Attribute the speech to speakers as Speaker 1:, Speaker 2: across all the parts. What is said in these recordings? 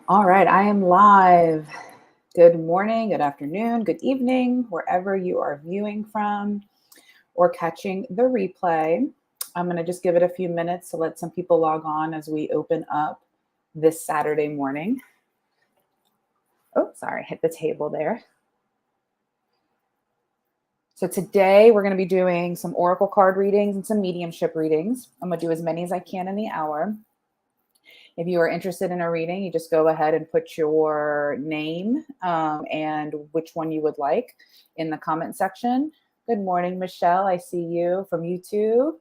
Speaker 1: All right, I am live. Good morning, good afternoon, good evening, wherever you are viewing from or catching the replay. I'm going to just give it a few minutes to let some people log on as we open up this Saturday morning. Oh, sorry, hit the table there. So today we're going to be doing some Oracle card readings and some mediumship readings. I'm going to do as many as I can in the hour. If you are interested in a reading, you just go ahead and put your name and which one you would like in the comment section. Good morning, Michelle. I see you from YouTube.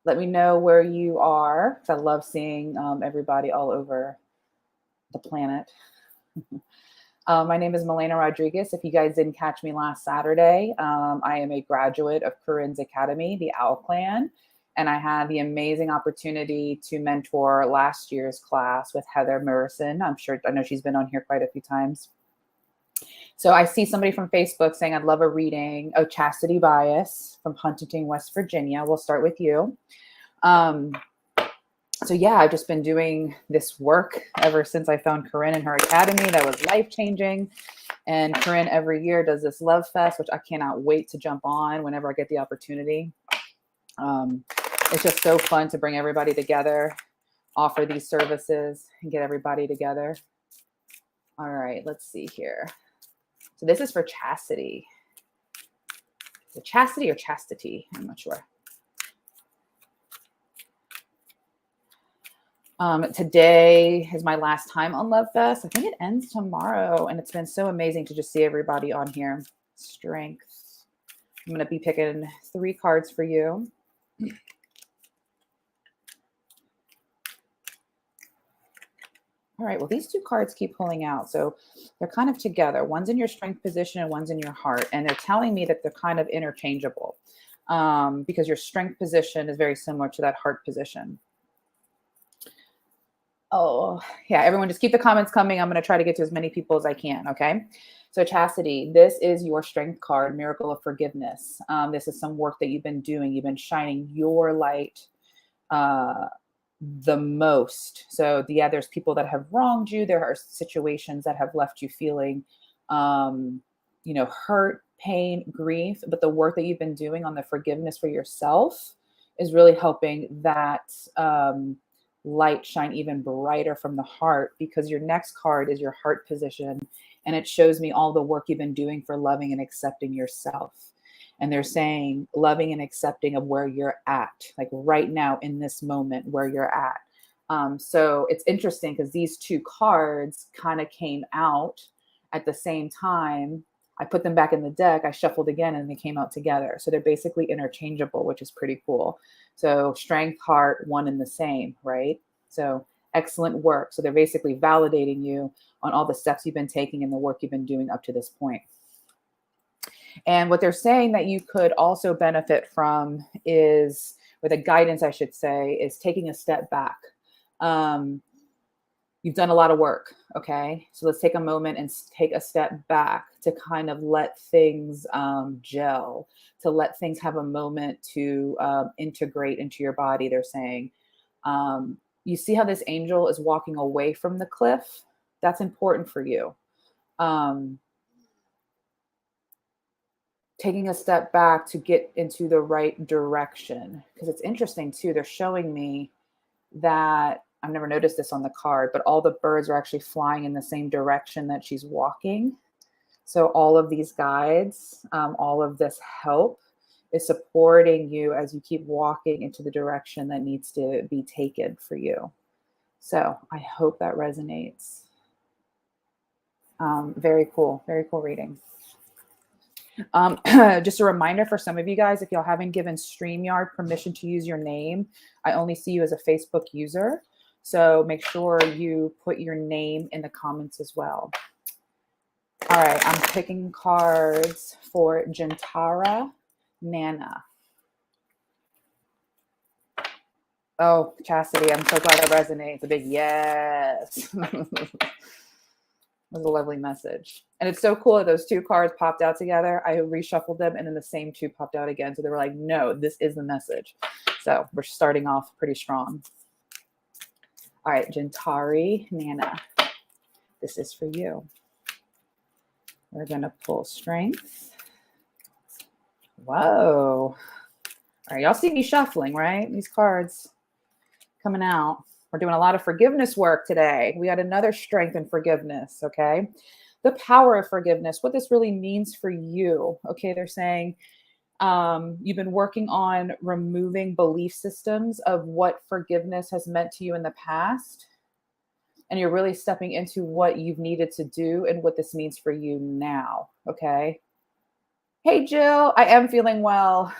Speaker 1: Let me know where you are, because I love seeing everybody all over the planet. My name is Malena Rodriguez. If you guys didn't catch me last Saturday, I am a graduate of Corin's Academy, the Owl Clan. And I had the amazing opportunity to mentor last year's class with Heather Murison. I know she's been on here quite a few times. So I see somebody from Facebook saying, I'd love a reading. Oh, Chastity Bias from Huntington, West Virginia. We'll start with you. So yeah, I've just been doing this work ever since I found Corin in her academy. That was life-changing. And Corin every year does this Love Fest, which I cannot wait to jump on whenever I get the opportunity. It's just so fun to bring everybody together, offer these services, and get everybody together. All right, let's see here. So this is for Chastity. Is it Chastity or Chastity? I'm not sure. Today is my last time on Love Fest. I think it ends tomorrow, and it's been so amazing to just see everybody on here. Strength. I'm going to be picking 3 cards for you. All right, well, these 2 cards keep pulling out. So they're kind of together. One's in your strength position and one's in your heart. And they're telling me that they're kind of interchangeable because your strength position is very similar to that heart position. Oh, yeah, everyone just keep the comments coming. I'm going to try to get to as many people as I can, okay? So Chastity, this is your strength card, Miracle of Forgiveness. This is some work that you've been doing. You've been shining your light the most. So yeah, there's people that have wronged you. There are situations that have left you feeling, hurt, pain, grief. But the work that you've been doing on the forgiveness for yourself is really helping that light shine even brighter from the heart, because your next card is your heart position. And it shows me all the work you've been doing for loving and accepting yourself. And they're saying loving and accepting of where you're at, like right now in this moment where you're at. So it's interesting because these 2 cards kind of came out at the same time. I put them back in the deck, I shuffled again, and they came out together. So they're basically interchangeable, which is pretty cool. So strength, heart, one and the same, right? So excellent work. So they're basically validating you on all the steps you've been taking and the work you've been doing up to this point. And what they're saying that you could also benefit from is, or the guidance, I should say, is taking a step back. You've done a lot of work, okay? So let's take a moment and take a step back to kind of let things gel, to let things have a moment to integrate into your body, they're saying. You see how this angel is walking away from the cliff? That's important for you. Taking a step back to get into the right direction. Because it's interesting too, they're showing me that, I've never noticed this on the card, but all the birds are actually flying in the same direction that she's walking. So all of these guides, all of this help is supporting you as you keep walking into the direction that needs to be taken for you. So I hope that resonates. Very cool reading. Just a reminder for some of you guys, if y'all haven't given StreamYard permission to use your name, I only see you as a Facebook user. So make sure you put your name in the comments as well. All right, I'm picking cards for Jintara Nana. Oh, Chastity, I'm so glad that resonates. A big yes. It was a lovely message. And it's so cool that those 2 cards popped out together. I reshuffled them and then the same 2 popped out again. So they were like, no, this is the message. So we're starting off pretty strong. All right, Gentari, Nana, this is for you. We're going to pull strength. Whoa. All right, y'all see me shuffling, right? These cards coming out. We're doing a lot of forgiveness work today. We got another strength and forgiveness, okay? The power of forgiveness, what this really means for you, okay? They're saying you've been working on removing belief systems of what forgiveness has meant to you in the past. And you're really stepping into what you've needed to do and what this means for you now, okay? Hey, Jill, I am feeling well.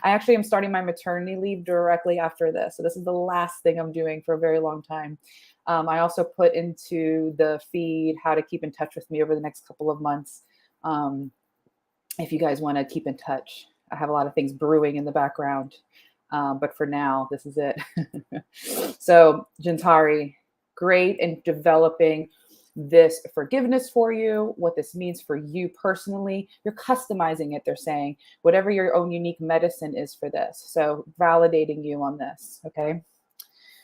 Speaker 1: I actually am starting my maternity leave directly after this. So this is the last thing I'm doing for a very long time. I also put into the feed how to keep in touch with me over the next couple of months. If you guys want to keep in touch, I have a lot of things brewing in the background. But for now, this is it. So Gentari, great in developing this forgiveness for you, what this means for you personally. You're customizing it, they're saying, whatever your own unique medicine is for this. So validating you on this, okay?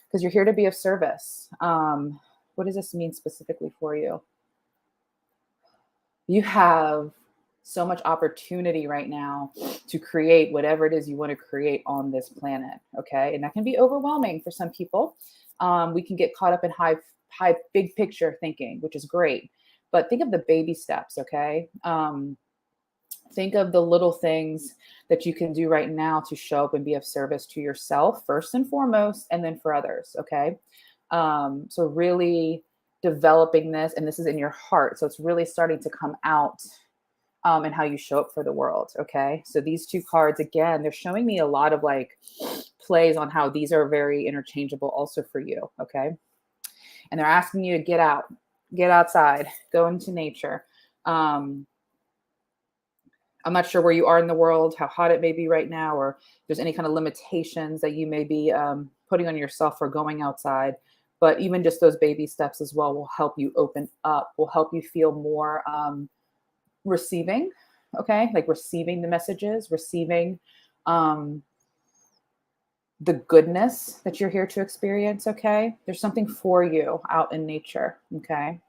Speaker 1: Because you're here to be of service. What does this mean specifically for you? You have so much opportunity right now to create whatever it is you want to create on this planet, okay? And that can be overwhelming for some people. We can get caught up in high big picture thinking, which is great. But think of the baby steps, okay? Think of the little things that you can do right now to show up and be of service to yourself, first and foremost, and then for others, okay? So really developing this, and this is in your heart. So it's really starting to come out and how you show up for the world, okay? So these two cards, again, they're showing me a lot of like plays on how these are very interchangeable also for you, okay? And they're asking you to get out, get outside, go into nature. I'm not sure where you are in the world, how hot it may be right now, or if there's any kind of limitations that you may be putting on yourself for going outside. But even just those baby steps as well will help you open up, will help you feel more receiving, okay? Like receiving the messages, receiving the goodness that you're here to experience, okay? There's something for you out in nature, okay?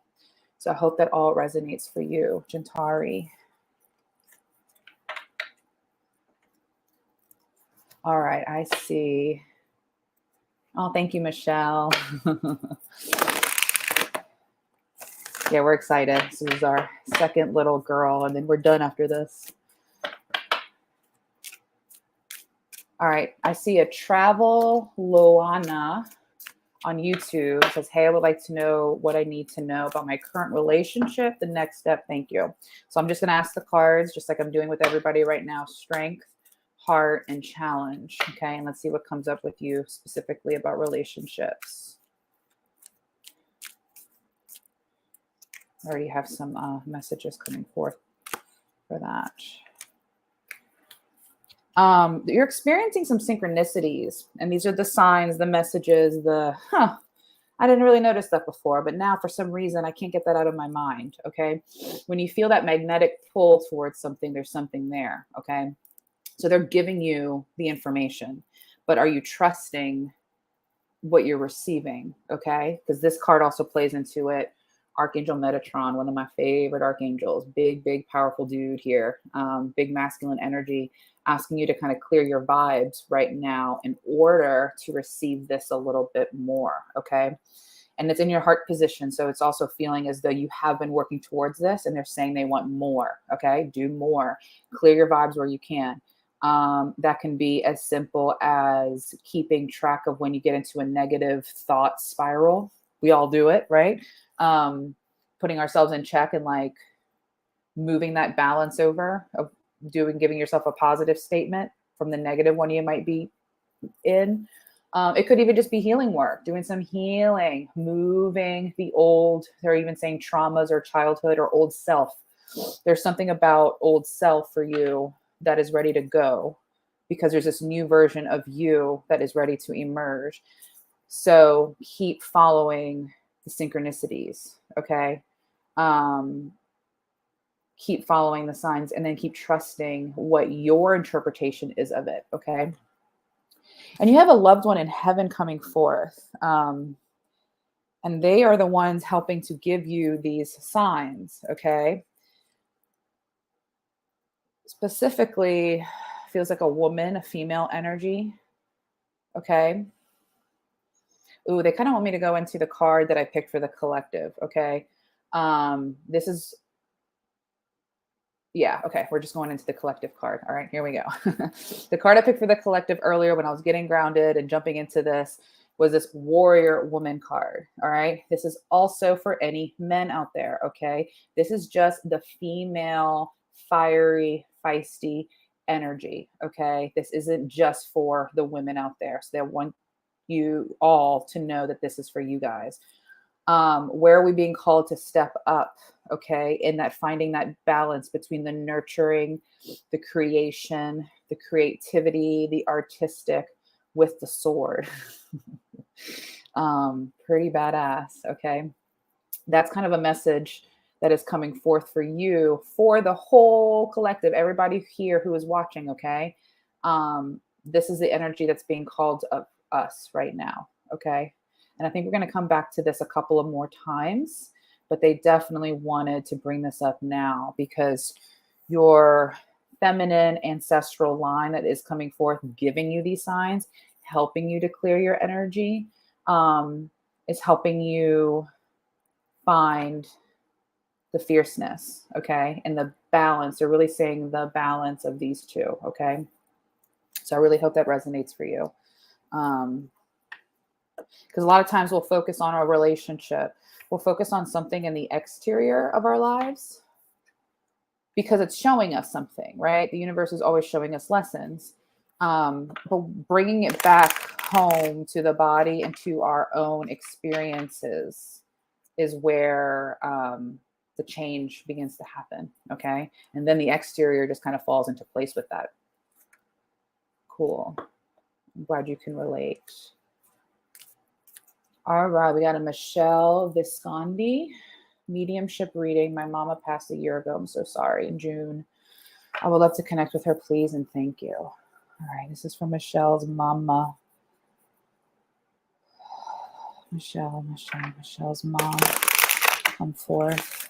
Speaker 1: So I hope that all resonates for you, Gentari. All right, I see. Oh, thank you, Michelle. Yeah, we're excited. This is our second little girl, and then we're done after this. All right, I see a Travel Loana on YouTube. It says, hey, I would like to know what I need to know about my current relationship. The next step, thank you. So I'm just going to ask the cards, just like I'm doing with everybody right now, strength, heart, and challenge. Okay, and let's see what comes up with you specifically about relationships. I already have some messages coming forth for that. You're experiencing some synchronicities, and these are the signs, the messages, I didn't really notice that before, but now for some reason I can't get that out of my mind, okay? When you feel that magnetic pull towards something, there's something there, okay? So they're giving you the information, but are you trusting what you're receiving, okay? Because this card also plays into it. Archangel Metatron, one of my favorite archangels, big, powerful dude here, big masculine energy, asking you to kind of clear your vibes right now in order to receive this a little bit more, okay? And it's in your heart position, so it's also feeling as though you have been working towards this, and they're saying they want more, okay? Do more. Clear your vibes where you can. That can be as simple as keeping track of when you get into a negative thought spiral. We all do it, right? Putting ourselves in check and like moving that balance over of giving yourself a positive statement from the negative one you might be in. It could even just be healing work, doing some healing, moving the old, they're even saying traumas or childhood or old self. There's something about old self for you that is ready to go because there's this new version of you that is ready to emerge. So keep following the synchronicities, okay? Keep following the signs and then keep trusting what your interpretation is of it, okay? And you have a loved one in heaven coming forth. And they are the ones helping to give you these signs, okay? Specifically, feels like a woman, a female energy, okay? Ooh, they kind of want me to go into the card that I picked for the collective, okay? This is, yeah, okay, we're just going into the collective card. All right, here we go. The card I picked for the collective earlier when I was getting grounded and jumping into this was this warrior woman card. All right, this is also for any men out there, okay? This is just the female, fiery, feisty energy, okay? This isn't just for the women out there. So they want you all to know that this is for you guys. Where are we being called to step up? Okay, in that finding that balance between the nurturing, the creation, the creativity, the artistic with the sword. Pretty badass. Okay, that's kind of a message that is coming forth for you, for the whole collective, everybody here who is watching. Okay, this is the energy that's being called of us right now. Okay. And I think we're going to come back to this a couple of more times, but they definitely wanted to bring this up now because your feminine ancestral line that is coming forth, giving you these signs, helping you to clear your energy, is helping you find the fierceness, okay, and the balance. They're really saying the balance of these two, okay? So I really hope that resonates for you. Because a lot of times we'll focus on our relationship. We'll focus on something in the exterior of our lives because it's showing us something, right? The universe is always showing us lessons. But bringing it back home to the body and to our own experiences is where the change begins to happen, okay? And then the exterior just kind of falls into place with that. Cool. I'm glad you can relate. All right, we got a Michelle Viscondi mediumship reading. My mama passed a year ago. I'm so sorry, in June. I would love to connect with her, please, and thank you. All right, this is from Michelle's mama. Michelle's mom. Come forth.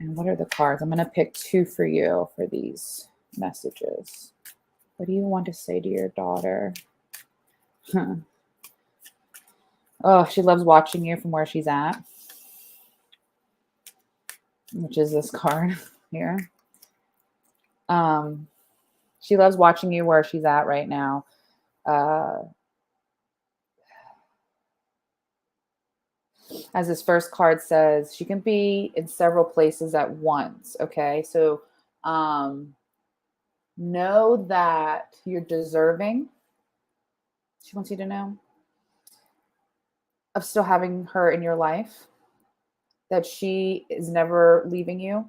Speaker 1: And what are the cards? I'm going to pick two for you for these messages. What do you want to say to your daughter? Oh, she loves watching you from where she's at, which is this card here. She loves watching you where she's at right now. As this first card says, she can be in several places at once. Okay, so know that you're deserving. She wants you to know of still having her in your life, that she is never leaving you.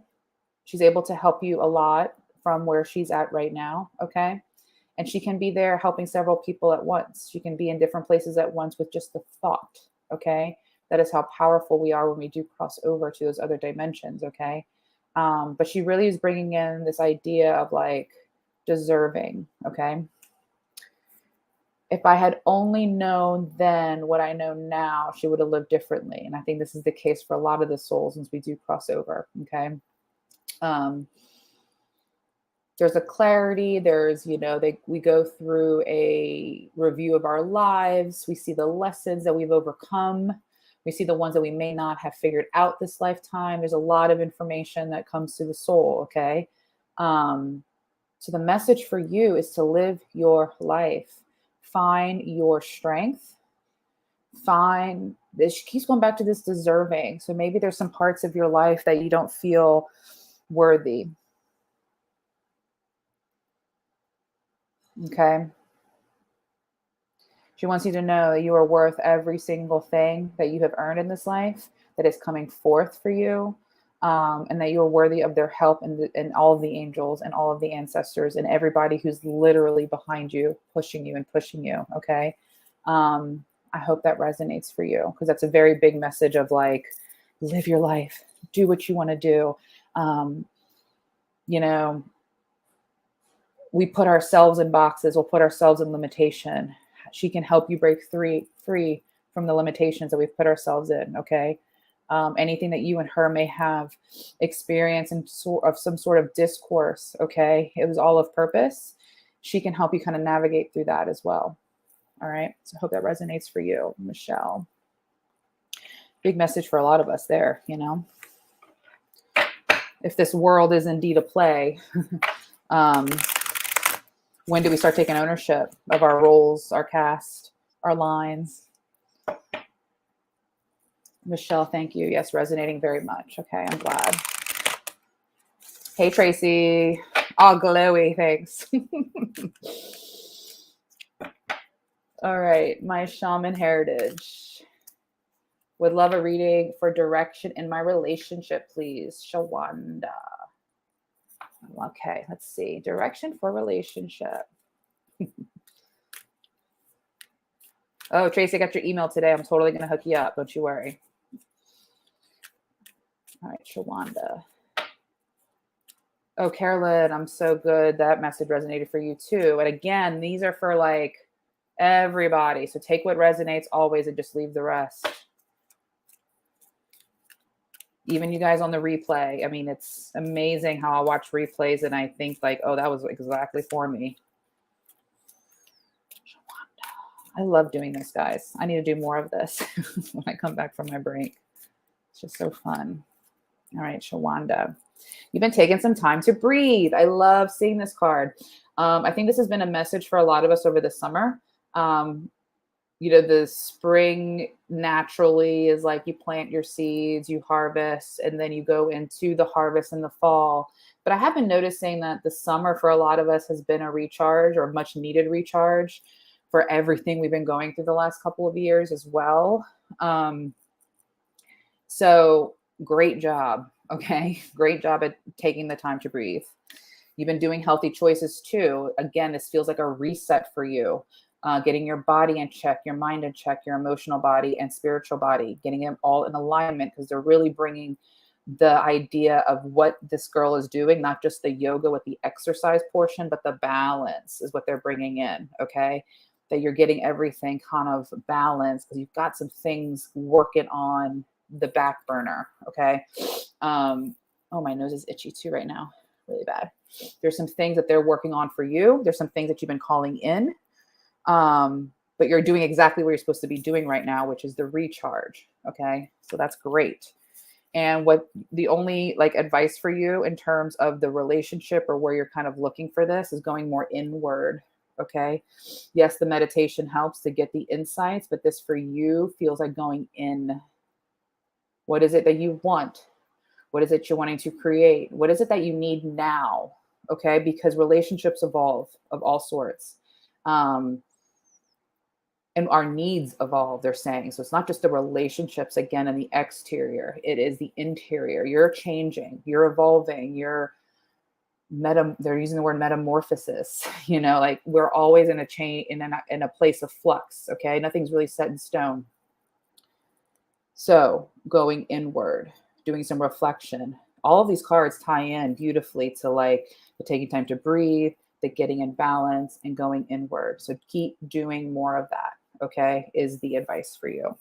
Speaker 1: She's able to help you a lot from where she's at right now, okay? And she can be there helping several people at once. She can be in different places at once with just the thought, okay? That is how powerful we are when we do cross over to those other dimensions, okay? But she really is bringing in this idea of like deserving, okay? If I had only known then what I know now, she would have lived differently. And I think this is the case for a lot of the souls since we do cross over, okay? There's a clarity. There's, we go through a review of our lives. We see the lessons that we've overcome. We see the ones that we may not have figured out this lifetime. There's a lot of information that comes to the soul, okay? So the message for you is to live your life. Find your strength. Find this. She keeps going back to this deserving. So maybe there's some parts of your life that you don't feel worthy. Okay. She wants you to know that you are worth every single thing that you have earned in this life that is coming forth for you, and that you are worthy of their help and all of the angels and all of the ancestors and everybody who's literally behind you, pushing you and pushing you. Okay. I hope that resonates for you because that's a very big message of like, live your life, do what you want to do. we put ourselves in boxes, we'll put ourselves in limitation. She can help you break free from the limitations that we've put ourselves in, okay? Anything that you and her may have experienced in some sort of discourse, okay? It was all of purpose. She can help you kind of navigate through that as well. All right. So I hope that resonates for you, Michelle. Big message for a lot of us there, you know. If this world is indeed a play, when do we start taking ownership of our roles, our cast, our lines? Michelle, thank you. Yes, resonating very much. Okay, I'm glad. Hey, Tracy. All glowy, thanks. All right, my shaman heritage. Would love a reading for direction in my relationship, please. Shawanda. Okay, let's see. Direction for relationship. Oh, Tracy, I got your email today. I'm totally going to hook you up. Don't you worry. All right, Shawanda. Oh, Carolyn, I'm so good. That message resonated for you too. And again, these are for like everybody. So take what resonates always and just leave the rest. Even you guys on the replay. I mean, it's amazing how I watch replays and I think like, oh, that was exactly for me. I love doing this, guys. I need to do more of this when I come back from my break. It's just so fun. All right, Shawanda. You've been taking some time to breathe. I love seeing this card. I think this has been a message for a lot of us over the summer. You know, the spring naturally is like you plant your seeds, you harvest, and then you go into the harvest in the fall. But I have been noticing that the summer for a lot of us has been a recharge or much needed recharge for everything we've been going through the last couple of years as well. So great job. Okay. Great job at taking the time to breathe. You've been doing healthy choices too. Again, this feels like a reset for you. Getting your body in check, your mind in check, your emotional body and spiritual body, getting them all in alignment because they're really bringing the idea of what this girl is doing, not just the yoga with the exercise portion, but the balance is what they're bringing in. Okay. That you're getting everything kind of balanced because you've got some things working on the back burner. Okay. Oh, my nose is itchy too right now. Really bad. There's some things that they're working on for you. There's some things that you've been calling in. But you're doing exactly what you're supposed to be doing right now, which is the recharge. Okay. So that's great. And what the only like advice for you in terms of the relationship or where you're kind of looking for this is going more inward. Okay. Yes, the meditation helps to get the insights, but this for you feels like going in. What is it that you want? What is it you're wanting to create? What is it that you need now? Okay. Because relationships evolve of all sorts. And our needs evolve, they're saying. So it's not just the relationships, again, in the exterior. It is the interior. You're changing. You're evolving. They're using the word metamorphosis. You know, like we're always in a change, in a place of flux, okay? Nothing's really set in stone. So going inward, doing some reflection. All of these cards tie in beautifully to like the taking time to breathe, the getting in balance, and going inward. So keep doing more of that. Okay, is the advice for you.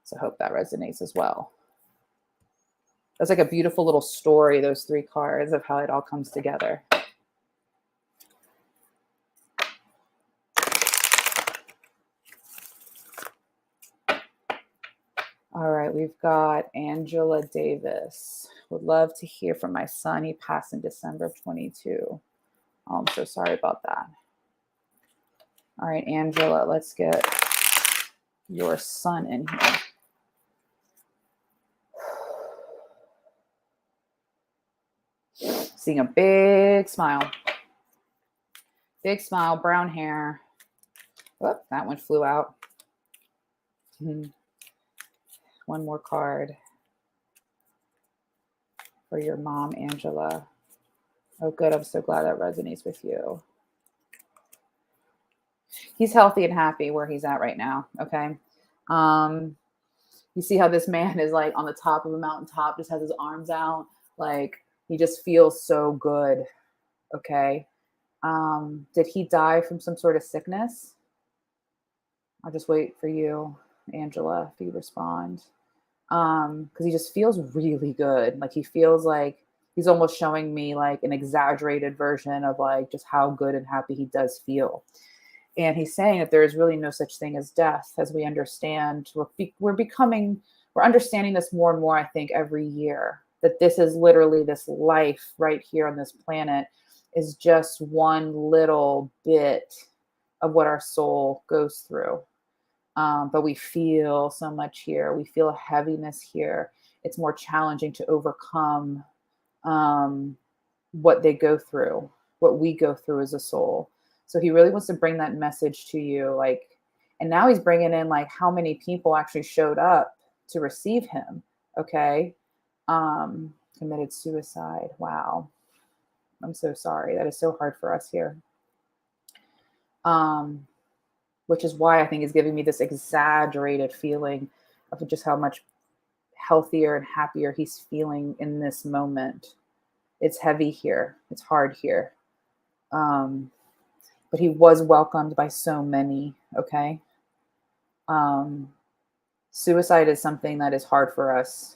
Speaker 1: So I hope that resonates as well. That's like a beautiful little story, those three cards of how it all comes together. All right, we've got Angela Davis. Would love to hear from my son. He passed in December of 22. Oh, I'm so sorry about that. All right, Angela, let's get your son in here. Seeing a big smile. Big smile, brown hair. Oh, that one flew out. One more card for your mom, Angela. Oh, good. I'm so glad that resonates with you. He's healthy and happy where he's at right now. Okay. You see how this man is like on the top of a mountaintop, just has his arms out. Like he just feels so good. Okay. Did he die from some sort of sickness? I'll just wait for you, Angela, if you respond. Because he just feels really good. Like he feels like he's almost showing me like an exaggerated version of like just how good and happy he does feel. And he's saying that there is really no such thing as death, as we understand. We're understanding this more and more, I think, every year, that this is literally this life right here on this planet is just one little bit of what our soul goes through. But we feel so much here. We feel a heaviness here. It's more challenging to overcome what they go through, what we go through as a soul. So he really wants to bring that message to you. Like, and now he's bringing in like how many people actually showed up to receive him. Okay. Committed suicide. Wow. I'm so sorry. That is so hard for us here. Which is why I think is giving me this exaggerated feeling of just how much healthier and happier he's feeling in this moment. It's heavy here. It's hard here. But he was welcomed by so many, okay? Suicide is something that is hard for us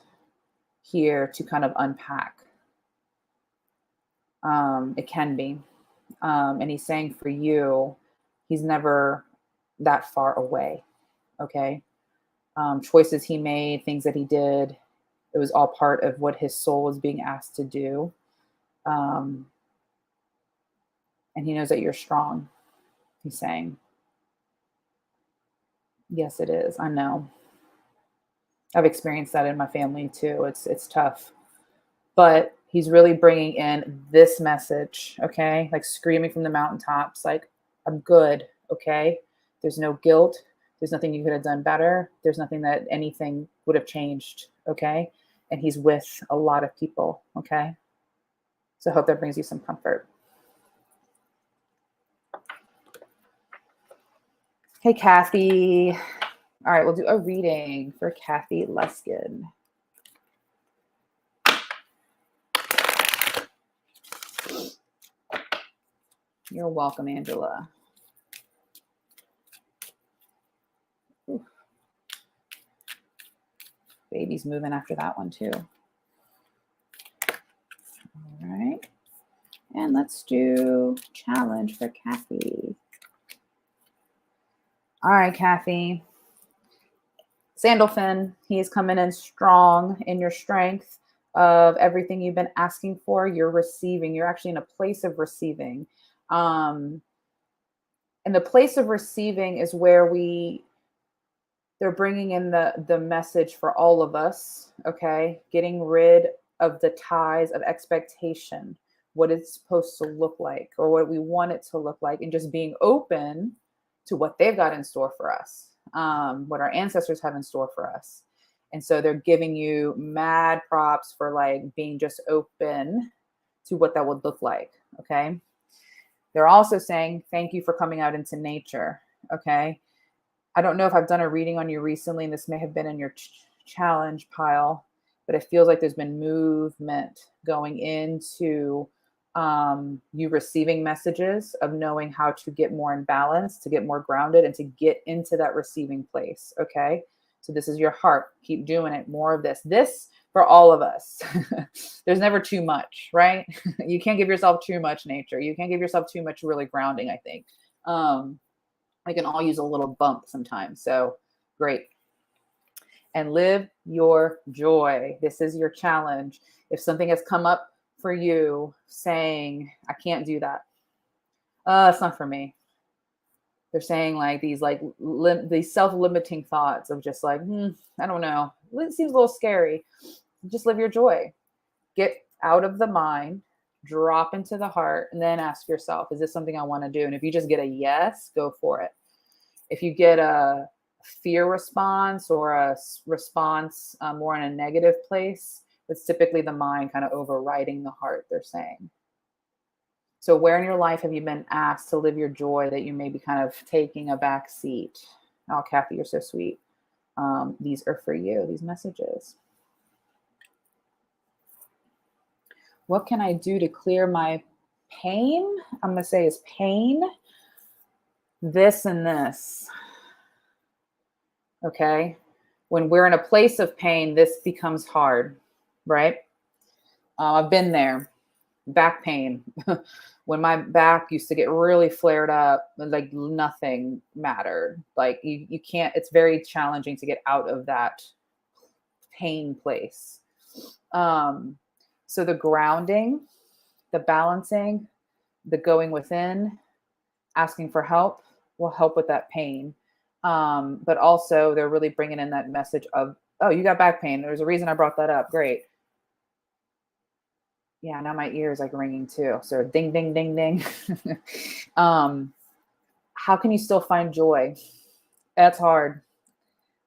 Speaker 1: here to kind of unpack. It can be. And he's saying for you, he's never that far away, okay? Choices he made, things that he did, it was all part of what his soul was being asked to do. And he knows that you're strong, he's saying. Yes, it is. I know. I've experienced that in my family too. It's tough. But he's really bringing in this message, okay? Like screaming from the mountaintops, like, I'm good, okay? There's no guilt. There's nothing you could have done better. There's nothing that anything would have changed, okay? And he's with a lot of people, okay? So I hope that brings you some comfort. Hey, Kathy. All right, we'll do a reading for Kathy Luskin. You're welcome, Angela. Ooh. Baby's moving after that one too. All right. And let's do challenge for Kathy. All right, Kathy. Sandalphon, he is coming in strong in your strength of everything you've been asking for. You're receiving. You're actually in a place of receiving. And the place of receiving is where they're bringing in the message for all of us, okay? Getting rid of the ties of expectation, what it's supposed to look like or what we want it to look like, and just being open to what they've got in store for us, what our ancestors have in store for us. And so they're giving you mad props for like being just open to what that would look like, okay? They're also saying, thank you for coming out into nature, okay? I don't know if I've done a reading on you recently, and this may have been in your challenge pile, but it feels like there's been movement going into you receiving messages of knowing how to get more in balance, to get more grounded, and to get into that receiving place, okay? So this is your heart. Keep doing it. More of this. This for all of us. There's never too much, right? You can't give yourself too much nature. You can't give yourself too much really grounding, I think. I can all use a little bump sometimes. So great. And live your joy. This is your challenge. If something has come up for you saying, I can't do that. It's not for me. They're saying like these self-limiting thoughts of just like, I don't know. It seems a little scary. Just live your joy. Get out of the mind, drop into the heart, and then ask yourself, is this something I want to do? And if you just get a yes, go for it. If you get a fear response or a response more in a negative place, it's typically the mind kind of overriding the heart, they're saying. So where in your life have you been asked to live your joy that you may be kind of taking a back seat? Oh, Kathy, you're so sweet. These are for you, these messages. What can I do to clear my pain, I'm going to say is pain, this and this. Okay. When we're in a place of pain, this becomes hard, right? I've been there. Back pain. When my back used to get really flared up, like nothing mattered. Like you can't, it's very challenging to get out of that pain place. So the grounding, the balancing, the going within, asking for help will help with that pain. But also they're really bringing in that message of, oh, you got back pain. There's a reason I brought that up. Great. Yeah, now my ear is like ringing too. So ding, ding, ding, ding. How can you still find joy? That's hard.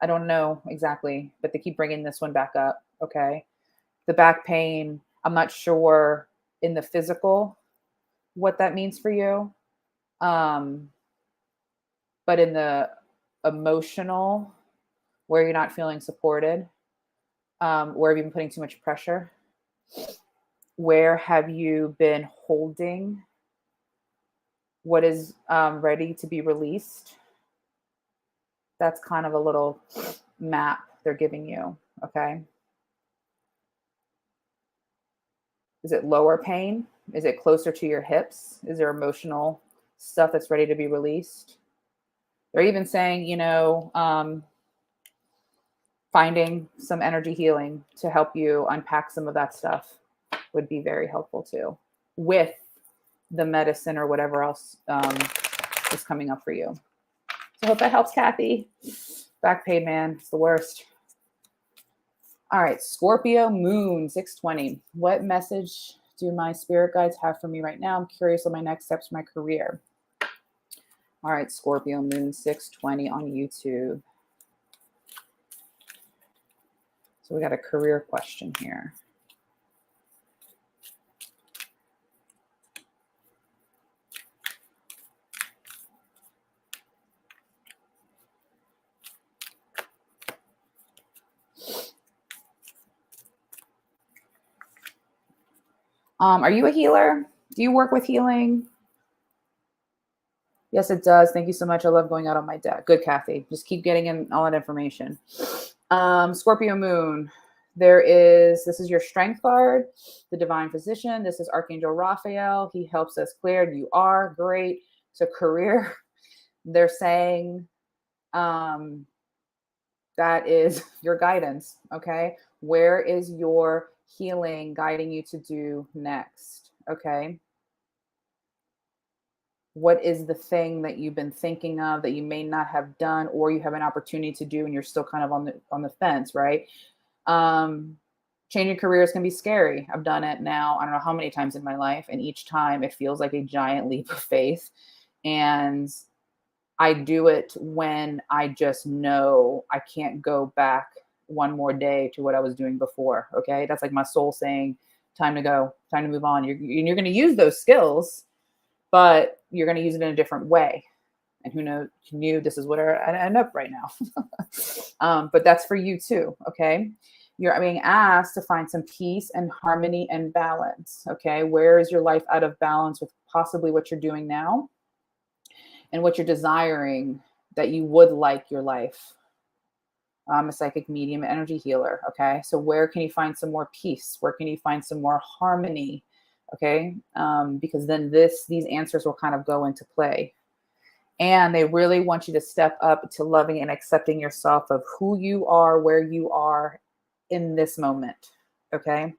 Speaker 1: I don't know exactly, but they keep bringing this one back up. Okay. The back pain, I'm not sure in the physical what that means for you. But in the emotional, where you're not feeling supported, where have you been putting too much pressure? Where have you been holding what is ready to be released? That's kind of a little map they're giving you, okay? Is it lower pain? Is it closer to your hips? Is there emotional stuff that's ready to be released? They're even saying, finding some energy healing to help you unpack some of that stuff would be very helpful too, with the medicine or whatever else is coming up for you. So I hope that helps, Kathy. Back pain, man, it's the worst. All right, Scorpio moon 620. What message do my spirit guides have for me right now? I'm curious on my next steps for my career. All right, Scorpio moon 620 on YouTube. So we got a career question here. Are you a healer? Do you work with healing? Yes, it does. Thank you so much. I love going out on my deck. Good, Kathy. Just keep getting in all that information. Scorpio moon. This is your strength card, the divine physician. This is Archangel Raphael. He helps us clear. You are great. So career, they're saying that is your guidance. Okay. Where is your healing guiding you to do next? Okay. What is the thing that you've been thinking of that you may not have done, or you have an opportunity to do and you're still kind of on the fence, right? Changing careers can be scary. I've done it now, I don't know how many times in my life, and each time it feels like a giant leap of faith. And I do it when I just know I can't go back one more day to what I was doing before. Okay. That's like my soul saying, time to go, time to move on. You're going to use those skills, but you're going to use it in a different way. And who knew this is what I end up right now. But that's for you too. Okay. You're being asked to find some peace and harmony and balance. Okay. Where is your life out of balance with possibly what you're doing now and what you're desiring that you would like your life? I'm a psychic medium energy healer. Okay. So where can you find some more peace? Where can you find some more harmony? Okay. Because then these answers will kind of go into play. And they really want you to step up to loving and accepting yourself of who you are, where you are in this moment. Okay.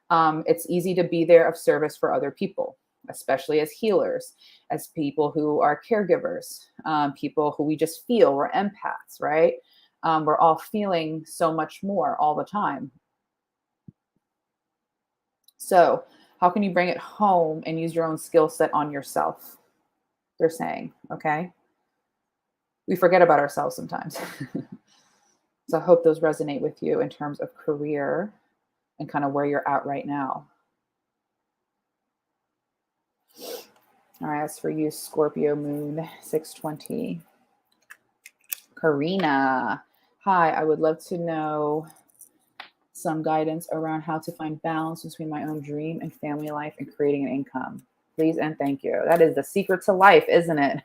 Speaker 1: It's easy to be there of service for other people, especially as healers, as people who are caregivers, people who we just feel, we're empaths, right? We're all feeling so much more all the time. So how can you bring it home and use your own skill set on yourself? They're saying, okay? We forget about ourselves sometimes. So I hope those resonate with you in terms of career and kind of where you're at right now. All right, as for you, Scorpio moon 620. Karina. Hi, I would love to know some guidance around how to find balance between my own dream and family life and creating an income. Please and thank you. That is the secret to life, isn't it?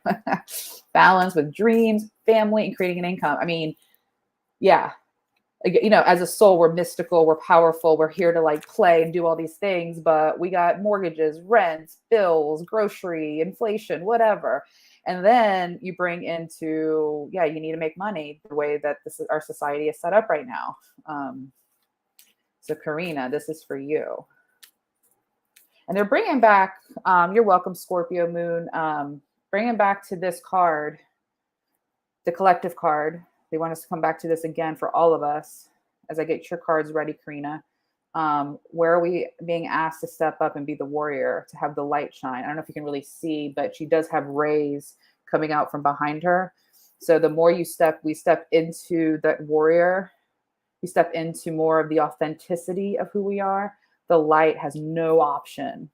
Speaker 1: Balance with dreams, family, and creating an income. I mean, yeah. You know, as a soul, we're mystical, we're powerful, we're here to like play and do all these things, but we got mortgages, rents, bills, grocery, inflation, whatever. And then you bring into, yeah, you need to make money the way that this is, our society is set up right now. So Karina, this is for you. And they're bringing back, you're welcome, Scorpio Moon, bringing back to this card, the collective card. They want us to come back to this again for all of us as I get your cards ready, Karina. Where are we being asked to step up and be the warrior, to have the light shine? I don't know if you can really see, but she does have rays coming out from behind her. So the more we step into that warrior, we step into more of the authenticity of who we are. The light has no option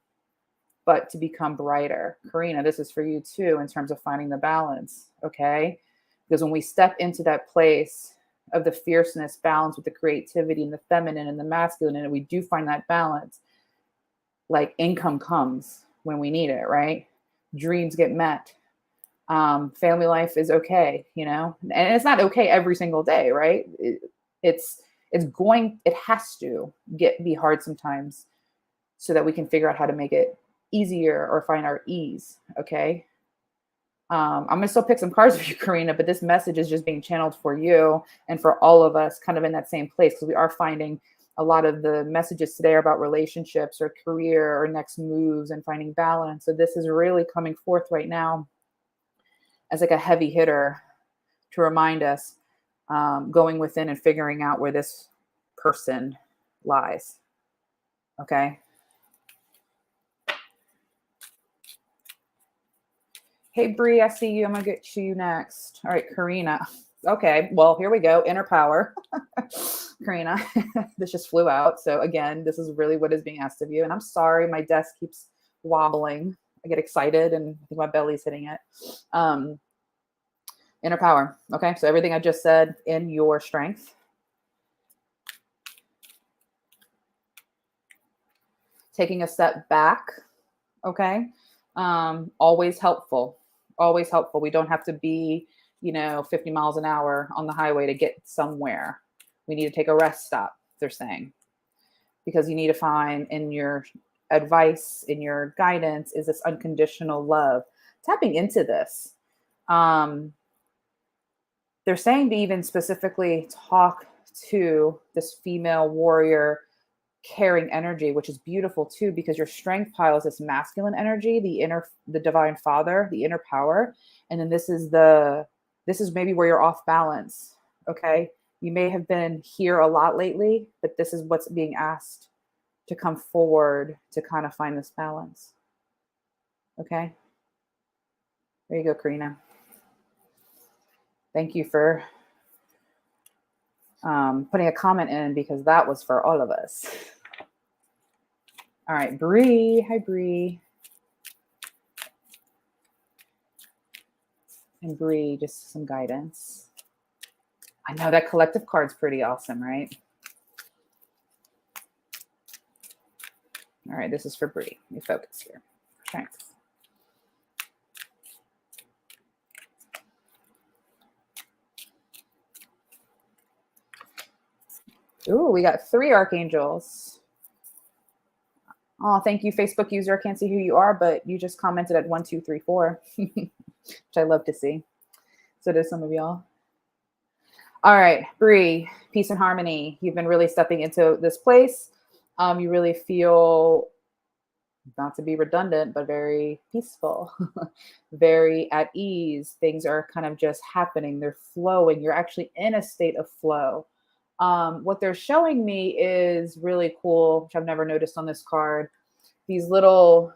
Speaker 1: but to become brighter. Karina, this is for you too, in terms of finding the balance, okay? Because when we step into that place of the fierceness, balance with the creativity and the feminine and the masculine, and we do find that balance, like income comes when we need it, right? Dreams get met. Family life is okay, you know? And it's not okay every single day, right? It has to be hard sometimes so that we can figure out how to make it easier or find our ease, okay? I'm going to still pick some cards for you, Karina, but this message is just being channeled for you and for all of us kind of in that same place, because we are finding a lot of the messages today are about relationships or career or next moves and finding balance. So this is really coming forth right now as like a heavy hitter to remind us, going within and figuring out where this person lies. Okay. Hey, Bree, I see you. I'm going to get to you next. All right, Karina. Okay, well, here we go. Inner power. Karina, this just flew out. So again, this is really what is being asked of you. And I'm sorry, my desk keeps wobbling. I get excited and I think my belly's hitting it. Inner power. Okay, so everything I just said, in your strength. Taking a step back. Okay. Always helpful. Always helpful. We don't have to be, 50 miles an hour on the highway to get somewhere. We need to take a rest stop, they're saying, because you need to find in your advice, in your guidance, is this unconditional love. Tapping into this. They're saying to even specifically talk to this female warrior caring energy, which is beautiful too, because your strength pile is this masculine energy, the divine father, the inner power. And then this is maybe where you're off balance. Okay. You may have been here a lot lately, but this is what's being asked to come forward to kind of find this balance. Okay. There you go, Karina. Thank you for putting a comment in, because that was for all of us. All right, Bree. Hi, Bree. And Bree, just some guidance. I know that collective card's pretty awesome, right? All right, this is for Bree. Let me focus here. Strength. Ooh, we got 3 archangels. Oh, thank you, Facebook user. I can't see who you are, but you just commented at 1, 2, 3, 4, which I love to see. So does some of y'all. All right, Bree, peace and harmony. You've been really stepping into this place. You really feel, not to be redundant, but very peaceful, very at ease. Things are kind of just happening. They're flowing. You're actually in a state of flow. What they're showing me is really cool, which I've never noticed on this card. These little,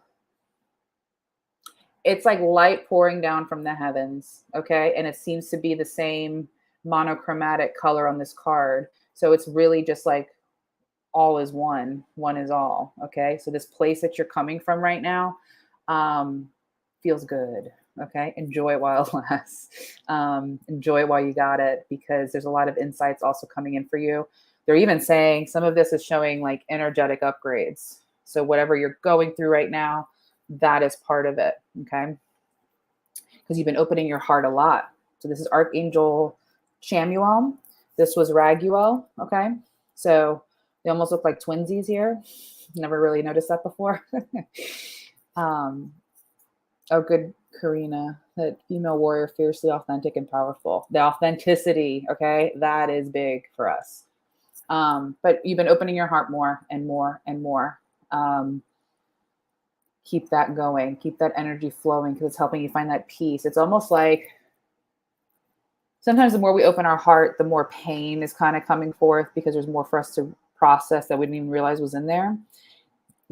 Speaker 1: it's like light pouring down from the heavens, okay? And it seems to be the same monochromatic color on this card. So it's really just like all is one is all, okay? So this place that you're coming from right now feels good. Okay. Enjoy it while it lasts. Enjoy it while you got it, because there's a lot of insights also coming in for you. They're even saying some of this is showing like energetic upgrades. So whatever you're going through right now, That is part of it, okay? Because you've been opening your heart a lot. So this is Archangel Chamuel. This was Raguel, okay? So they almost look like twinsies here. Never really noticed that before. Oh, good, Karina. That female warrior, fiercely authentic and powerful. The authenticity, okay? That is big for us. But you've been opening your heart more and more and more. Keep that going. Keep that energy flowing because it's helping you find that peace. It's almost like sometimes the more we open our heart, the more pain is kind of coming forth because there's more for us to process that we didn't even realize was in there.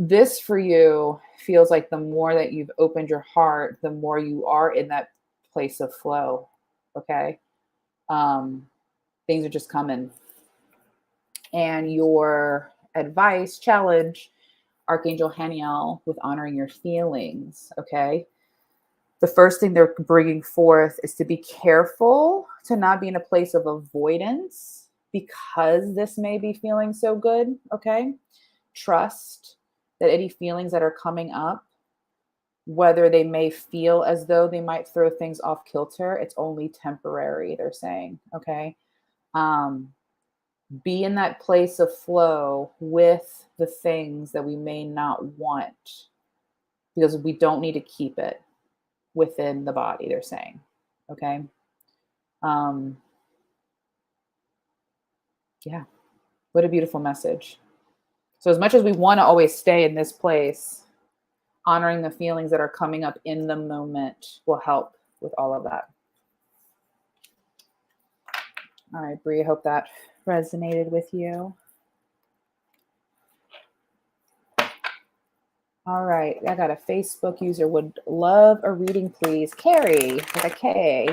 Speaker 1: This for you feels like the more that you've opened your heart, the more you are in that place of flow. Okay. Things are just coming. And your advice, challenge, Archangel Haniel, with honoring your feelings. Okay. The first thing they're bringing forth is to be careful to not be in a place of avoidance because this may be feeling so good. Okay. Trust that any feelings that are coming up, whether they may feel as though they might throw things off kilter, it's only temporary, they're saying, okay? Be in that place of flow with the things that we may not want because we don't need to keep it within the body, they're saying, okay? Yeah, what a beautiful message. So as much as we want to always stay in this place, honoring the feelings that are coming up in the moment will help with all of that. All right, Bree, I hope that resonated with you. All right, I got a Facebook user would love a reading, please. Carrie, with a K.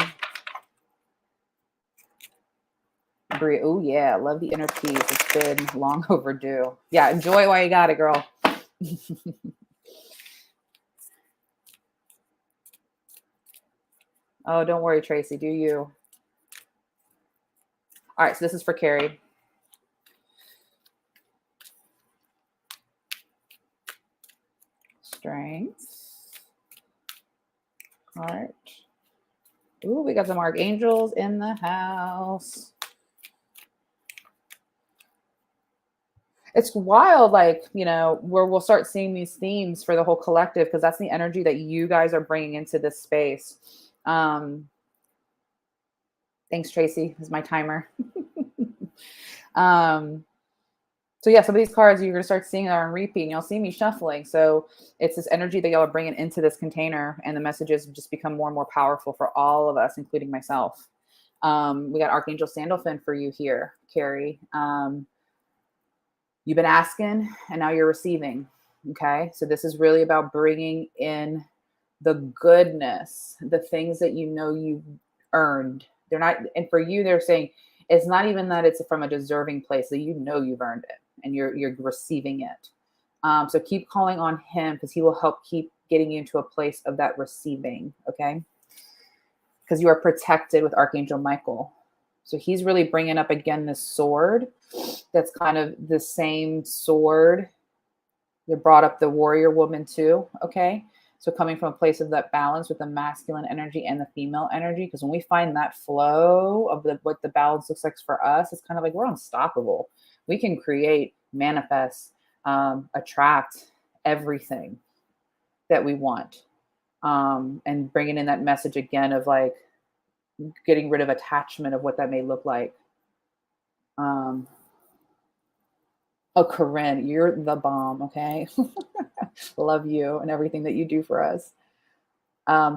Speaker 1: Bree, oh yeah, love the inner peace. It's been long overdue. Yeah, enjoy it while you got it, girl. Oh, don't worry, Tracy. Do you? All right, so this is for Carrie. Strength. Heart. Ooh, we got some archangels in the house. It's wild, like, you know, where we'll start seeing these themes for the whole collective because that's the energy that you guys are bringing into this space. Thanks, Tracy. This is my timer. So yeah, some of these cards you're going to start seeing are on repeat and you'll see me shuffling. So it's this energy that y'all are bringing into this container and the messages just become more and more powerful for all of us, including myself. We got Archangel Sandalphon for you here, Carrie. You've been asking and now you're receiving. Okay. So this is really about bringing in the goodness, the things that you know you've earned. They're not, and for you, they're saying it's not even that it's from a deserving place that you know you've earned it and you're receiving it. So keep calling on him because he will help keep getting you into a place of that receiving. Okay. Because you are protected with Archangel Michael. So he's really bringing up again this sword that's kind of the same sword that brought up the warrior woman too, okay? So coming from a place of that balance with the masculine energy and the female energy, because when we find that flow of what the balance looks like for us, it's kind of like we're unstoppable. We can create, manifest, attract everything that we want. And bringing in that message again of like, getting rid of attachment of what that may look like. Oh, Corin, you're the bomb. Okay. Love you and everything that you do for us.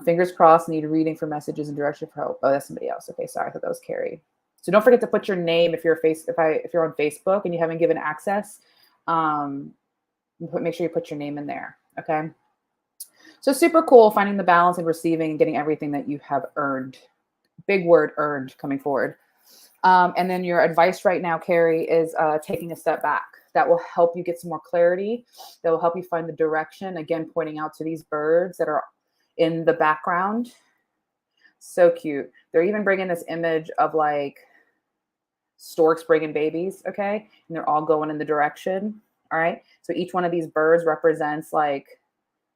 Speaker 1: Fingers crossed, need a reading for messages and direction for hope. Oh, that's somebody else. Okay. Sorry. I thought that was Carrie. So don't forget to put your name if you're if you're on Facebook and you haven't given access, make sure you put your name in there. Okay. So super cool finding the balance and receiving and getting everything that you have earned. Big word, earned, coming forward. And then your advice right now, Carrie, is taking a step back. That will help you get some more clarity. That will help you find the direction. Again, pointing out to these birds that are in the background. So cute. They're even bringing this image of like storks bringing babies, okay? And they're all going in the direction, all right? So each one of these birds represents like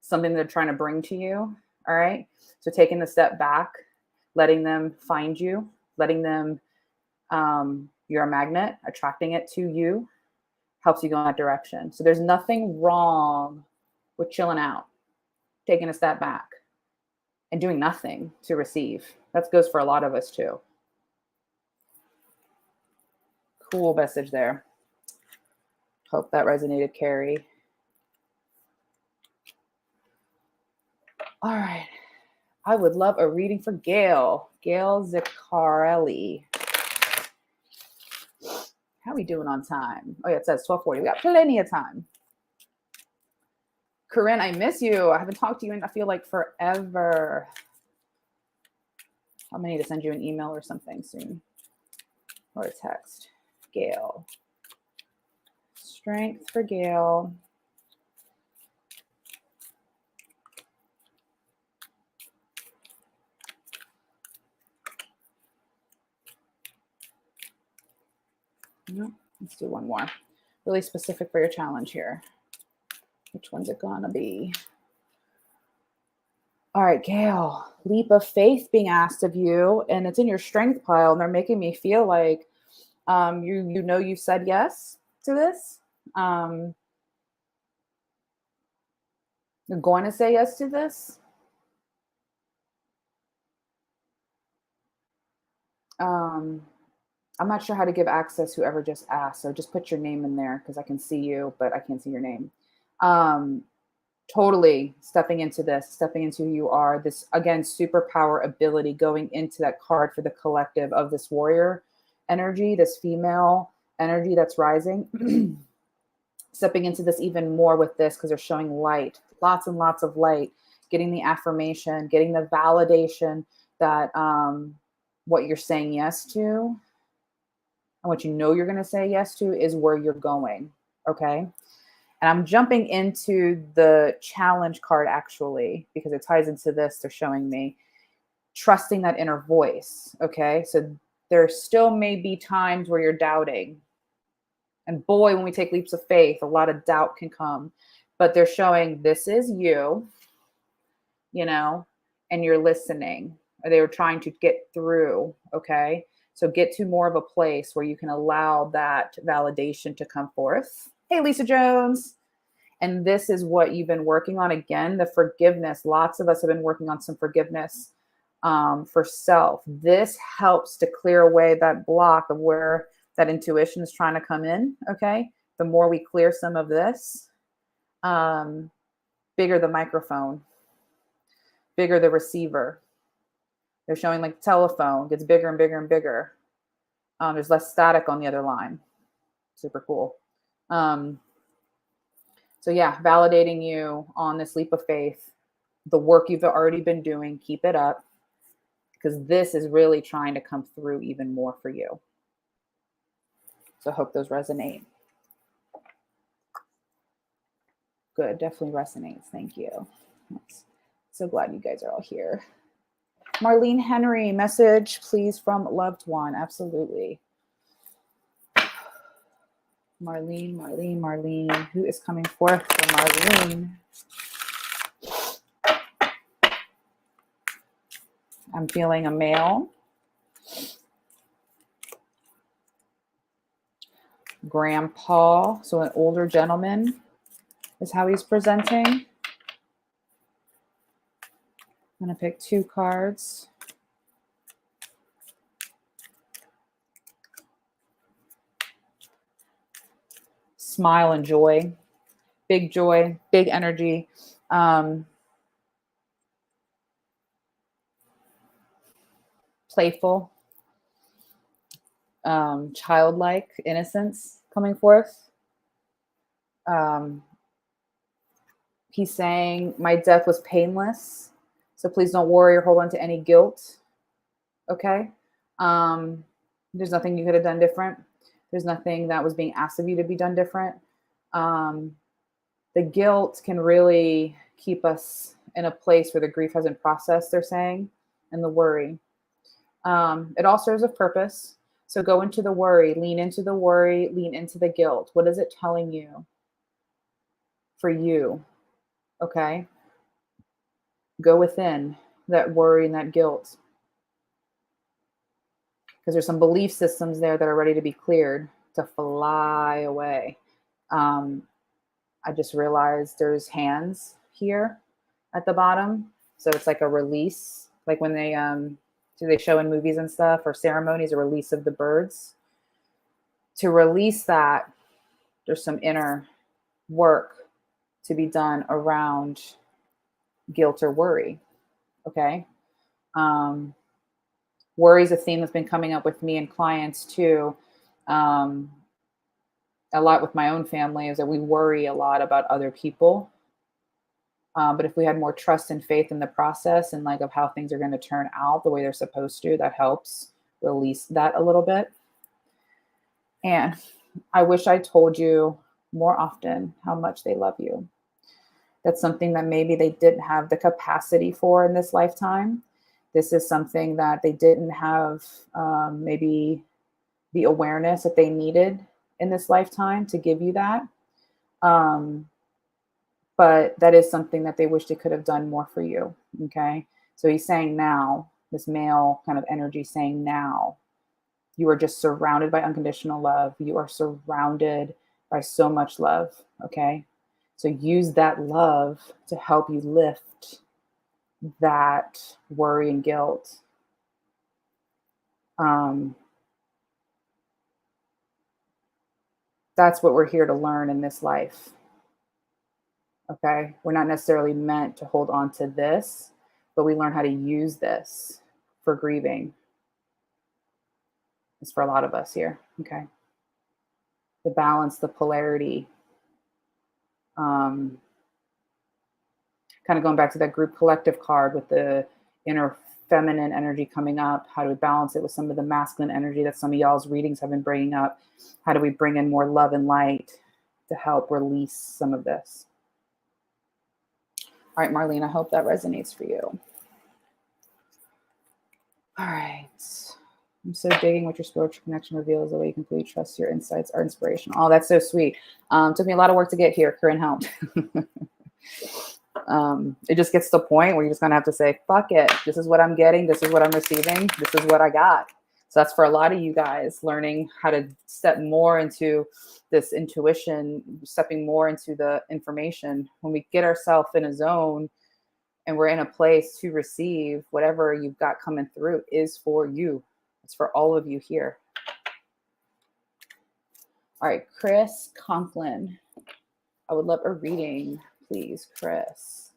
Speaker 1: something they're trying to bring to you. All right. So taking the step back, letting them find you, letting them, you're a magnet, attracting it to you helps you go in that direction. So there's nothing wrong with chilling out, taking a step back and doing nothing to receive. That goes for a lot of us too. Cool message there. Hope that resonated, Carrie. All right. I would love a reading for Gail. Gail Ziccarelli. How are we doing on time? Oh yeah, it says 12:40. We got plenty of time. Corin, I miss you. I haven't talked to you in, I feel like, forever. I'm gonna need to send you an email or something soon. Or a text. Gail. Strength for Gail. No, let's do one more. Really specific for your challenge here. Which one's it gonna be? All right, Gail. Leap of faith being asked of you, and it's in your strength pile, and they're making me feel like you know you've said yes to this. You're going to say yes to this. I'm not sure how to give access whoever just asked, so just put your name in there because I can see you, but I can't see your name. Totally stepping into this, stepping into who you are. This, again, superpower ability going into that card for the collective of this warrior energy, this female energy that's rising. Stepping into this even more with this because they're showing light, lots and lots of light, getting the affirmation, getting the validation that what you're saying yes to and what you know you're going to say yes to is where you're going. Okay. And I'm jumping into the challenge card actually, because it ties into this. They're showing me trusting that inner voice. Okay. So there still may be times where you're doubting. And boy, when we take leaps of faith, a lot of doubt can come. But they're showing this is you, you know, and you're listening. They were trying to get through. Okay. So get to more of a place where you can allow that validation to come forth. Hey, Lisa Jones. And this is what you've been working on. Again, the forgiveness. Lots of us have been working on some forgiveness for self. This helps to clear away that block of where that intuition is trying to come in. Okay. The more we clear some of this, bigger the microphone, bigger the receiver. They're showing like the telephone gets bigger and bigger and bigger. There's less static on the other line. Super cool. So yeah, validating you on this leap of faith, the work you've already been doing, keep it up, because this is really trying to come through even more for you. So I hope those resonate. Good, definitely resonates. Thank you. So glad you guys are all here. Marlene Henry, message please from loved one. Absolutely. Marlene. Who is coming forth for Marlene? I'm feeling a male. Grandpa, so an older gentleman is how he's presenting. I'm going to pick 2 cards. Smile and joy, big energy. Playful, childlike innocence coming forth. He's saying, my death was painless, so please don't worry or hold on to any guilt. Okay. There's nothing you could have done different. There's nothing that was being asked of you to be done different. The guilt can really keep us in a place where the grief hasn't processed, they're saying, and the worry. It all serves a purpose. So go into the worry, lean into the worry, lean into the guilt. What is it telling you for you? Okay. go within that worry and that guilt, because there's some belief systems there that are ready to be cleared, to fly away. I just realized there's hands here at the bottom. So it's like a release, like when they show in movies and stuff or ceremonies, a release of the birds. To release that, there's some inner work to be done around guilt or worry. Okay. Worry is a theme that's been coming up with me and clients too. A lot with my own family is that we worry a lot about other people. But if we had more trust and faith in the process and like of how things are going to turn out the way they're supposed to, that helps release that a little bit. And I wish I told you more often how much they love you. That's something that maybe they didn't have the capacity for in this lifetime. This is something that they didn't have maybe the awareness that they needed in this lifetime to give you that. But that is something that they wish they could have done more for you. Okay. So he's saying now, this male kind of energy saying now, you are just surrounded by unconditional love. You are surrounded by so much love. Okay. So use that love to help you lift that worry and guilt. That's what we're here to learn in this life. Okay. We're not necessarily meant to hold on to this, but we learn how to use this for grieving. It's for a lot of us here. Okay. The balance, the polarity. Kind of going back to that group collective card with the inner feminine energy coming up. How do we balance it with some of the masculine energy that some of y'all's readings have been bringing up? How do we bring in more love and light to help release some of this? All right, Marlene, I hope that resonates for you. All right. I'm so digging what your spiritual connection reveals, the way you completely trust your insights are inspirational. Oh, that's so sweet. Took me a lot of work to get here. Corin helped. It just gets to the point where you're just going to have to say, fuck it. This is what I'm getting. This is what I'm receiving. This is what I got. So that's for a lot of you guys, learning how to step more into this intuition, stepping more into the information. When we get ourselves in a zone and we're in a place to receive, whatever you've got coming through is for you. It's for all of you here. All right, Chris Conklin. I would love a reading, please, Chris.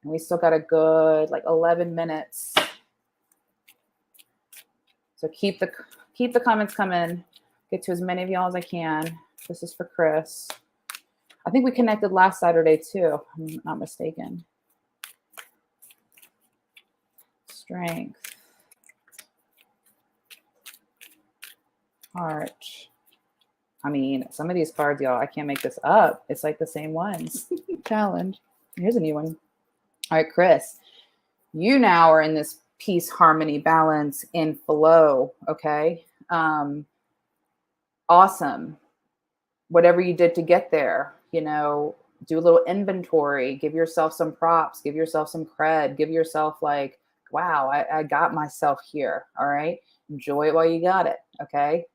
Speaker 1: And we still got a good 11 minutes. So keep the comments coming. Get to as many of y'all as I can. This is for Chris. I think we connected last Saturday too, if I'm not mistaken. Strength. Heart. I mean, some of these cards, y'all, I can't make this up. It's like the same ones. Challenge. Here's a new one. All right, Chris. You now are in this peace, harmony, balance, in flow. Okay. Awesome. Whatever you did to get there, do a little inventory, give yourself some props, give yourself some cred, give yourself wow, I got myself here. All right. Enjoy it while you got it. Okay.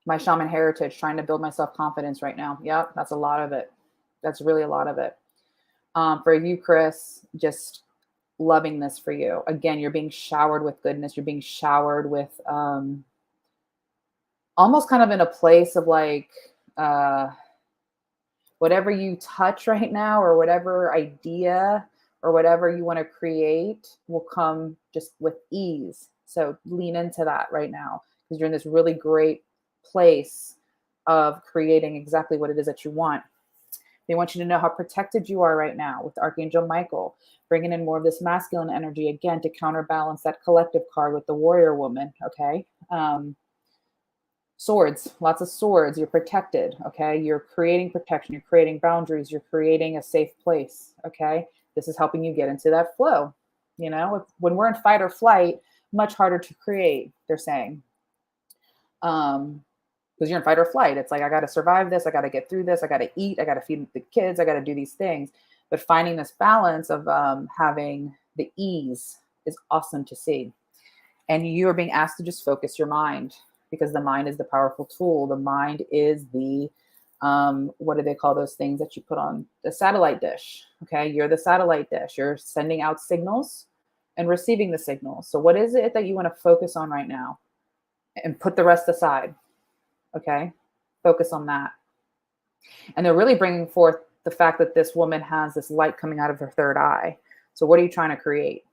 Speaker 1: My shaman heritage, trying to build my self-confidence right now. Yep. That's a lot of it. That's really a lot of it. For you, Chris, just loving this for you. Again, you're being showered with goodness. You're being showered with almost kind of in a place of whatever you touch right now or whatever idea or whatever you want to create will come just with ease. So lean into that right now because you're in this really great place of creating exactly what it is that you want. They want you to know how protected you are right now with Archangel Michael, bringing in more of this masculine energy again to counterbalance that collective card with the warrior woman. Okay. Swords, lots of swords. You're protected. Okay. You're creating protection. You're creating boundaries. You're creating a safe place. Okay. This is helping you get into that flow. When we're in fight or flight, much harder to create, they're saying. Because you're in fight or flight. It's like, I got to survive this. I got to get through this. I got to eat. I got to feed the kids. I got to do these things. But finding this balance of having the ease is awesome to see. And you are being asked to just focus your mind, because the mind is the powerful tool. The mind is the, what do they call those things that you put on the satellite dish? Okay, you're the satellite dish. You're sending out signals and receiving the signals. So what is it that you want to focus on right now? And put the rest aside. Okay, focus on that. And they're really bringing forth the fact that this woman has this light coming out of her third eye. So what are you trying to create?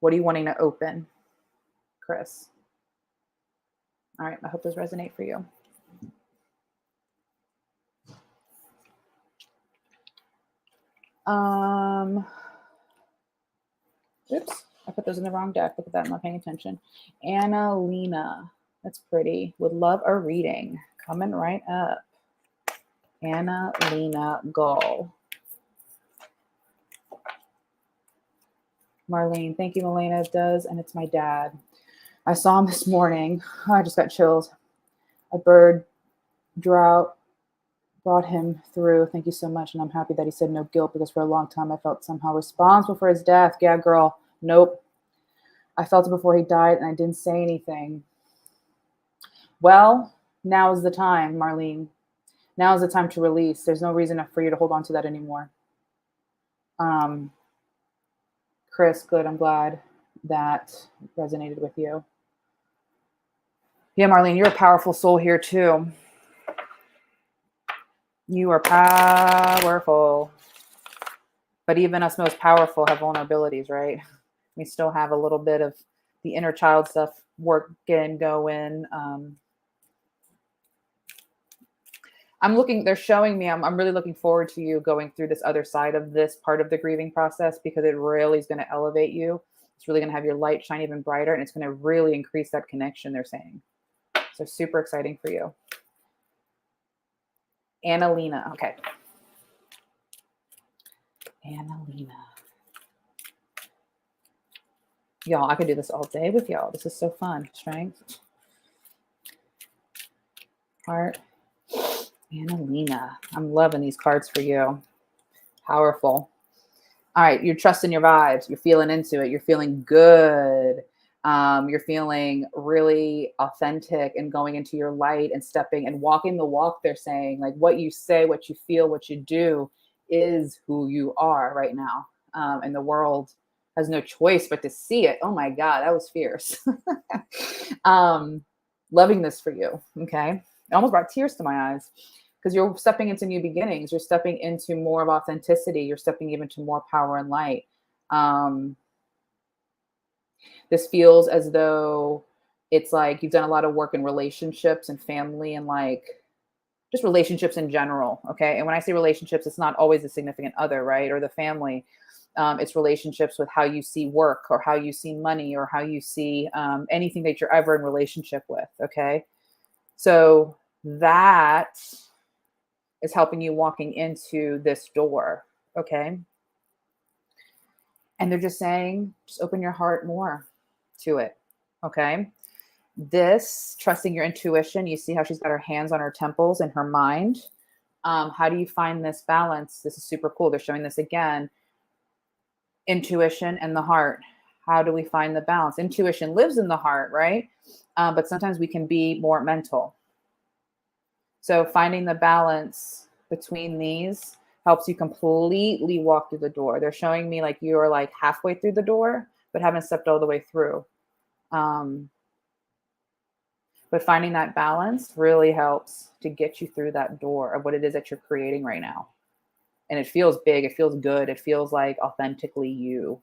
Speaker 1: What are you wanting to open, Chris? All right, I hope those resonate for you. Oops, I put those in the wrong deck. Look at that, I'm not paying attention. Annalena, that's pretty. Would love a reading. Coming right up. Annalena Gull. Marlene, thank you, Malena. It does, and it's my dad. I saw him this morning. Oh, I just got chills. A bird drought brought him through. Thank you so much. And I'm happy that he said no guilt, because for a long time I felt somehow responsible for his death. Yeah, girl. Nope. I felt it before he died and I didn't say anything. Well, now is the time, Marlene. Now is the time to release. There's no reason for you to hold on to that anymore. Chris, good. I'm glad that resonated with you. Yeah, Marlene, you're a powerful soul here too. You are powerful. But even us most powerful have vulnerabilities, right? We still have a little bit of the inner child stuff working, going. They're showing me, I'm really looking forward to you going through this other side of this part of the grieving process, because it really is going to elevate you. It's really going to have your light shine even brighter, and it's going to really increase that connection, they're saying. So super exciting for you. Annalena, okay. Annalena. Y'all, I could do this all day with y'all. This is so fun. Strength. Heart. Annalena. I'm loving these cards for you. Powerful. All right, you're trusting your vibes. You're feeling into it. You're feeling good. You're feeling really authentic and going into your light and stepping and walking the walk. They're saying, like, what you say, what you feel, what you do is who you are right now. And the world has no choice but to see it. Oh my God, that was fierce. Loving this for you. Okay. It almost brought tears to my eyes, because you're stepping into new beginnings. You're stepping into more of authenticity. You're stepping even to more power and light. This feels as though it's like you've done a lot of work in relationships and family and like just relationships in general. Okay. And when I say relationships, it's not always the significant other, right? Or the family. It's relationships with how you see work, or how you see money, or how you see anything that you're ever in relationship with. Okay. So that is helping you walking into this door. Okay. And they're just saying, just open your heart more to it. Okay. This, trusting your intuition, you see how she's got her hands on her temples and her mind. How do you find this balance? This is super cool. They're showing this again. Intuition and the heart. How do we find the balance? Intuition lives in the heart, right? But sometimes we can be more mental. So finding the balance between these helps you completely walk through the door. They're showing me like you're like halfway through the door, but haven't stepped all the way through. But finding that balance really helps to get you through that door of what it is that you're creating right now. And it feels big. It feels good. It feels like authentically you.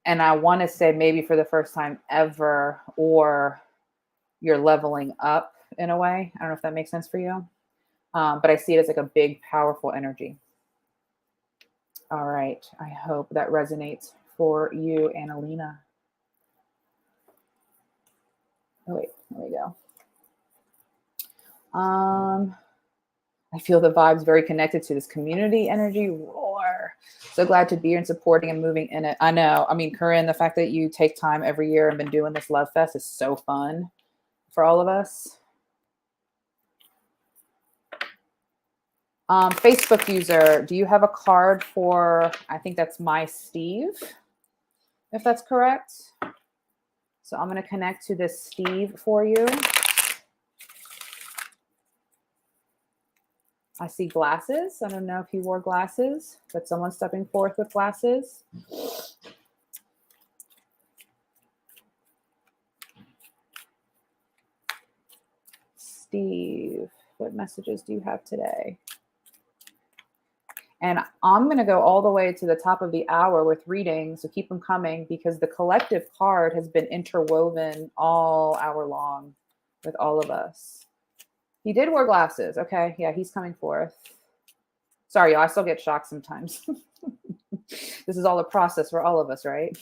Speaker 1: And I want to say maybe for the first time ever, or you're leveling up in a way. I don't know if that makes sense for you. But I see it as like a big, powerful energy. All right. I hope that resonates for you, Annalena. Oh, wait, there we go. I feel the vibes very connected to this community energy. Roar. So glad to be here and supporting and moving in it. I know. I mean, Corin, the fact that you take time every year and been doing this Love Fest is so fun for all of us. Facebook user, do you have a card for, I think that's my Steve, if that's correct. So I'm going to connect to this Steve for you. I see glasses. I don't know if he wore glasses, but someone's stepping forth with glasses. Steve, what messages do you have today? And I'm going to go all the way to the top of the hour with readings, so keep them coming, because the collective card has been interwoven all hour long with all of us. He did wear glasses. Okay, yeah, he's coming forth. Sorry, y'all, I still get shocked sometimes. This is all a process for all of us, right?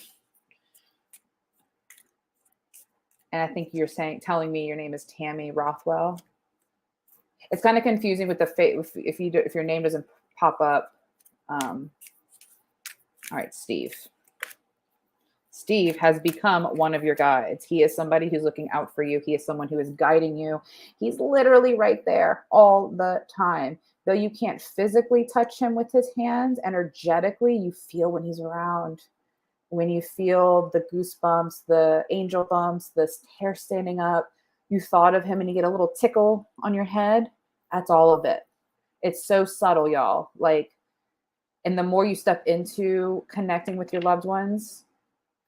Speaker 1: And I think you're telling me your name is Tammy Rothwell. It's kind of confusing with the if your name doesn't pop up. All right, Steve. Steve has become one of your guides. He is somebody who's looking out for you. He is someone who is guiding you. He's literally right there all the time. Though you can't physically touch him with his hands, energetically, you feel when he's around. When you feel the goosebumps, the angel bumps, the hair standing up, you thought of him and you get a little tickle on your head. That's all of it. It's so subtle, y'all. Like, and the more you step into connecting with your loved ones,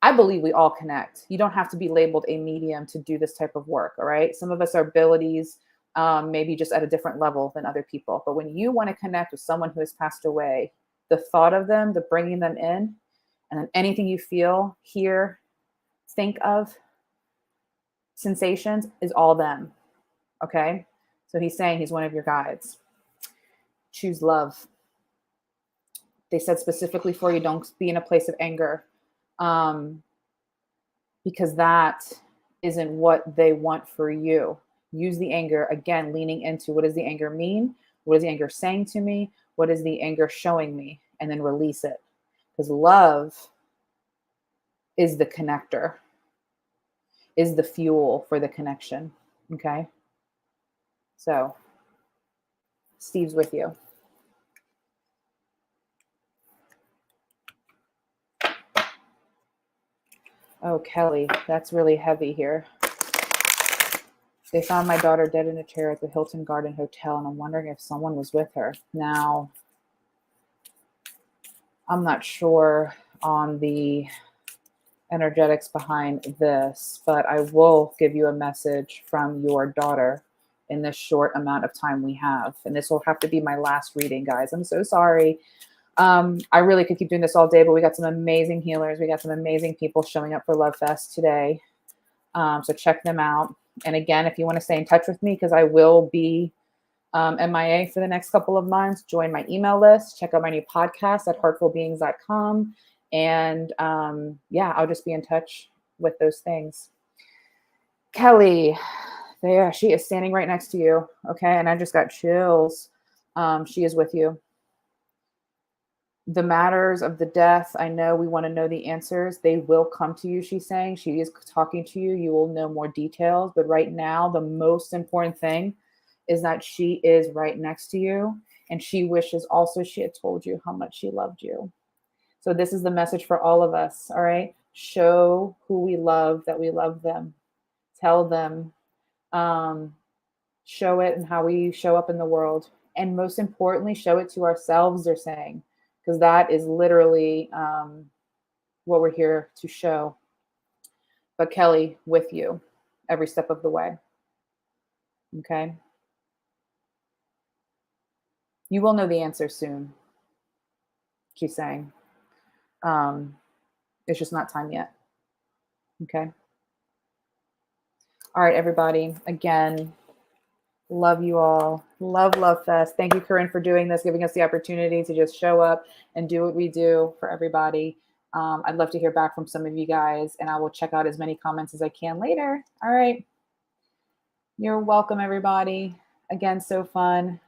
Speaker 1: I believe we all connect. You don't have to be labeled a medium to do this type of work, all right? Some of us, our abilities, maybe just at a different level than other people. But when you want to connect with someone who has passed away, the thought of them, the bringing them in, and then anything you feel, hear, think of, sensations is all them, okay? So he's saying he's one of your guides. Choose love. They said specifically for you, don't be in a place of anger, because that isn't what they want for you. Use the anger, again, leaning into what does the anger mean? What is the anger saying to me? What is the anger showing me? And then release it. Because love is the connector, is the fuel for the connection, okay? So, Steve's with you. Oh, Kelly, that's really heavy here. They found my daughter dead in a chair at the Hilton Garden Hotel, and I'm wondering if someone was with her. Now, I'm not sure on the energetics behind this, but I will give you a message from your daughter in this short amount of time we have. And this will have to be my last reading, guys. I'm so sorry. I really could keep doing this all day, but we got some amazing healers. We got some amazing people showing up for Love Fest today. So check them out. And again, if you want to stay in touch with me, because I will be MIA for the next couple of months, join my email list, check out my new podcast at heartfulbeings.com. And yeah, I'll just be in touch with those things. Kelly, there, she is standing right next to you. Okay. And I just got chills. She is with you. The matters of the death, I know we want to know the answers. They will come to you, she's saying. She is talking to you. You will know more details. But right now, the most important thing is that she is right next to you. And she wishes also she had told you how much she loved you. So this is the message for all of us, all right? Show who we love that we love them. Tell them. Show it and how we show up in the world. And most importantly, show it to ourselves, they're saying. Because that is literally what we're here to show. But Kelly, with you every step of the way. Okay? You will know the answer soon, she's saying. It's just not time yet. Okay? All right, everybody. Again, love you all. Love Fest. Thank you, Corin, for doing this, giving us the opportunity to just show up and do what we do for everybody. I'd love to hear back from some of you guys, and I will check out as many comments as I can later. All right. You're welcome, everybody. Again, so fun.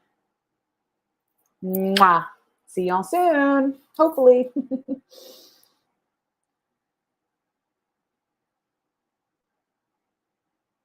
Speaker 1: Mwah. See y'all soon, hopefully.